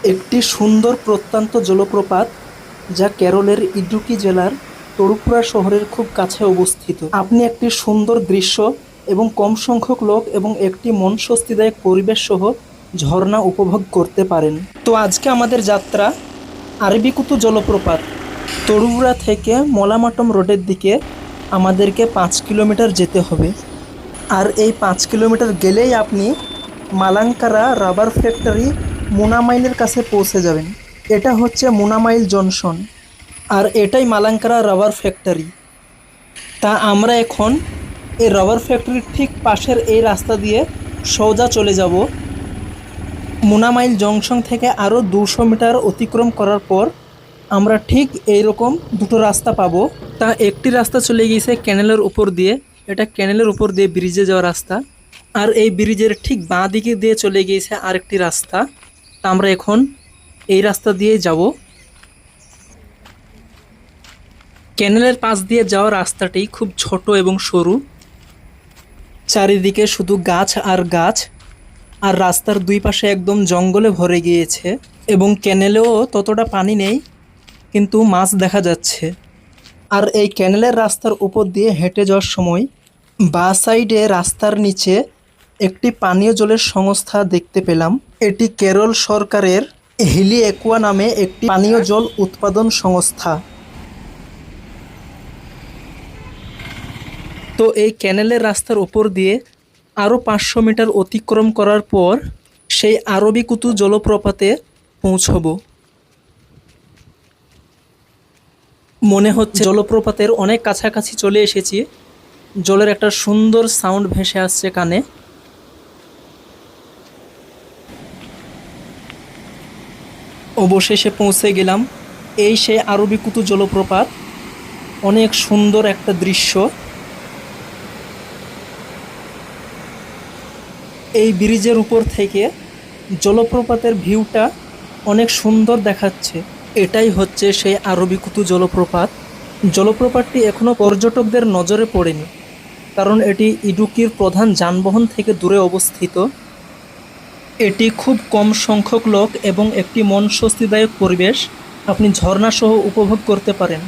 একটি সুন্দর প্রত্যন্ত জলপ্রপাত যা কেরলের ইডুক্কি জেলার তড়ুপুড়া শহরের খুব কাছে অবস্থিত। আপনি একটি সুন্দর দৃশ্য এবং কম সংখ্যক লোক এবং একটি মন স্বস্তিদায়ক পরিবেশ সহ ঝর্ণা উপভোগ করতে পারেন। তো আজকে আমাদের যাত্রা আরবিকুতু জলপ্রপাত। তড়ুপুড়া থেকে মলামাটম রোডের দিকে আমাদেরকে 5 কিলোমিটার যেতে হবে। আর এই 5 কিলোমিটার গেলেই আপনি মালাঙ্কারা রাবার ফ্যাক্টরি মুনামাইলের কাছে পৌঁছে যাবেন। এটা হচ্ছে মুনামাইল জংশন আর এটাই মালাঙ্কারা রাবার ফ্যাক্টরি। তা আমরা এখন এই রাবার ফ্যাক্টরির ঠিক পাশের এই রাস্তা দিয়ে সোজা চলে যাব। মুনামাইল জংশন থেকে আরও 200 মিটার অতিক্রম করার পর আমরা ঠিক এইরকম দুটো রাস্তা পাবো। তা একটি রাস্তা চলে গিয়েছে ক্যানেলের উপর দিয়ে, এটা ক্যানেলের উপর দিয়ে ব্রিজে যাওয়ার রাস্তা। আর এই ব্রিজের ঠিক বাঁ দিকে দিয়ে চলে গিয়েছে আরেকটি রাস্তা। তা আমরা এখন এই রাস্তা দিয়ে যাব। ক্যানেলের পাশ দিয়ে যাওয়ার রাস্তাটি খুব ছোট এবং সরু, চারিদিকে শুধু গাছ আর গাছ, আর রাস্তার দুই পাশে একদম জঙ্গলে ভরে গিয়েছে এবং ক্যানেলেও ততটা পানি নেই, কিন্তু মাছ দেখা যাচ্ছে। আর এই ক্যানেলের রাস্তার উপর দিয়ে হেঁটে যাওয়ার সময় বাঁ সাইডে রাস্তার নিচে একটি পানীয় জলের সংস্থা দেখতে পেলাম। এটি কেরল সরকারের হিলি একুয়া নামে একটি পানীয় জল উৎপাদন সংস্থা। তো এই ক্যানেলের রাস্তার উপর দিয়ে আরও 500 মিটার অতিক্রম করার পর সেই আরবিকুতু জলপ্রপাতে পৌঁছব। মনে হচ্ছে জলপ্রপাতের অনেক কাছাকাছি চলে এসেছি। জলের একটা সুন্দর সাউন্ড ভেসে আসছে কানে। অবশেষে পৌঁছে গেলাম। এই সেই আরবিকুতু জলপ্রপাত, অনেক সুন্দর একটা দৃশ্য। এই ব্রিজের উপর থেকে জলপ্রপাতের ভিউটা অনেক সুন্দর দেখাচ্ছে। এটাই হচ্ছে সেই আরবিকুতু জলপ্রপাত। জলপ্রপাতটি এখনও পর্যটকদের নজরে পড়েনি, কারণ এটি ইডুক্কির প্রধান যানবাহন থেকে দূরে অবস্থিত। এটি খুব কম সংখ্যক লোক এবং একটি মন স্বস্তিদায়ক পরিবেশ আপনি ঝর্ণাসহ উপভোগ করতে পারেন।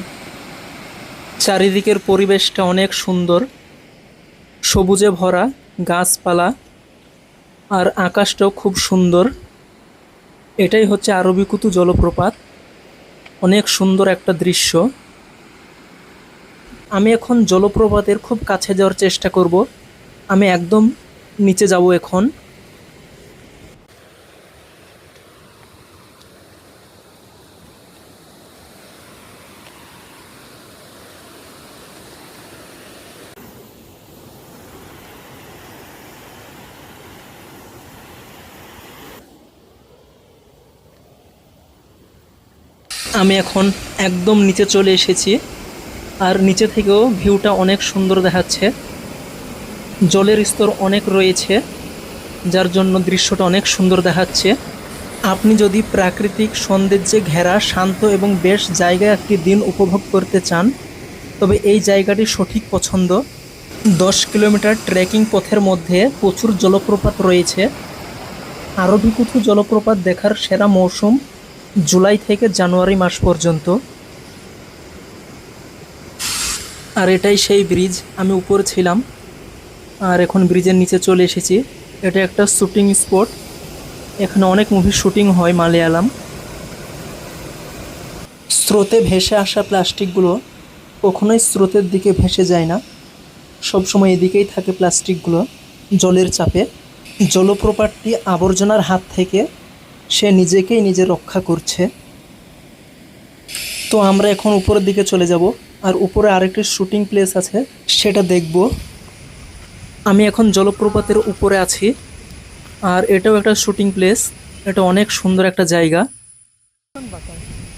চারিদিকের পরিবেশটা অনেক সুন্দর, সবুজে ভরা, গাছপালা, আর আকাশটাও খুব সুন্দর। এটাই হচ্ছে আরবিকুতু জলপ্রপাত, অনেক সুন্দর একটা দৃশ্য। আমি এখন জলপ্রপাতের খুব কাছে যাওয়ার চেষ্টা করব। আমি একদম নিচে যাব এখন। আমি এখন একদম নিচে চলে এসেছি, আর নিচে থেকেও ভিউটা অনেক সুন্দর দেখাচ্ছে। জলের স্তর অনেক রয়েছে, যার জন্য দৃশ্যটা অনেক সুন্দর দেখাচ্ছে। আপনি যদি প্রাকৃতিক সৌন্দর্যে ঘেরা শান্ত এবং বেশ জায়গায় একটি দিন উপভোগ করতে চান, তবে এই জায়গাটি সঠিক পছন্দ। 10 কিলোমিটার ট্রেকিং পথের মধ্যে প্রচুর জলপ্রপাত রয়েছে। আরবিকুতু জলপ্রপাত দেখার সেরা মৌসুম জুলাই থেকে জানুয়ারি মাস পর্যন্ত। আর এটাই সেই ব্রিজ, আমি উপরে ছিলাম আর এখন ব্রিজের নিচে চলে এসেছি। এটা একটা শুটিং স্পট, এখানে অনেক মুভি শুটিং হয় মালয়ালম। স্রোতে ভেসে আসা প্লাস্টিকগুলো কখনোই স্রোতের দিকে ভেসে যায় না, সবসময় এদিকেই থাকে প্লাস্টিকগুলো জলের চাপে। জলপ্রপাতটি আবর্জনার হাত থেকে সে নিজেকেই নিজে রক্ষা করছে। তো আমরা এখন উপরের দিকে চলে যাব, আর উপরে আরেকটি শুটিং প্লেস আছে, সেটা দেখব। আমি এখন জলপ্রপাতের উপরে আছি, আর এটাও একটা শুটিং প্লেস। এটা অনেক সুন্দর একটা জায়গা।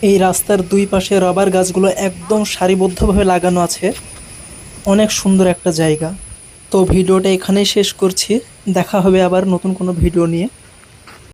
এই রাস্তার দুই পাশে রাবার গাছগুলো একদম সারিবদ্ধভাবে লাগানো আছে, অনেক সুন্দর একটা জায়গা। তো ভিডিওটা এখানেই শেষ করছি, দেখা হবে আবার নতুন কোনো ভিডিও নিয়ে।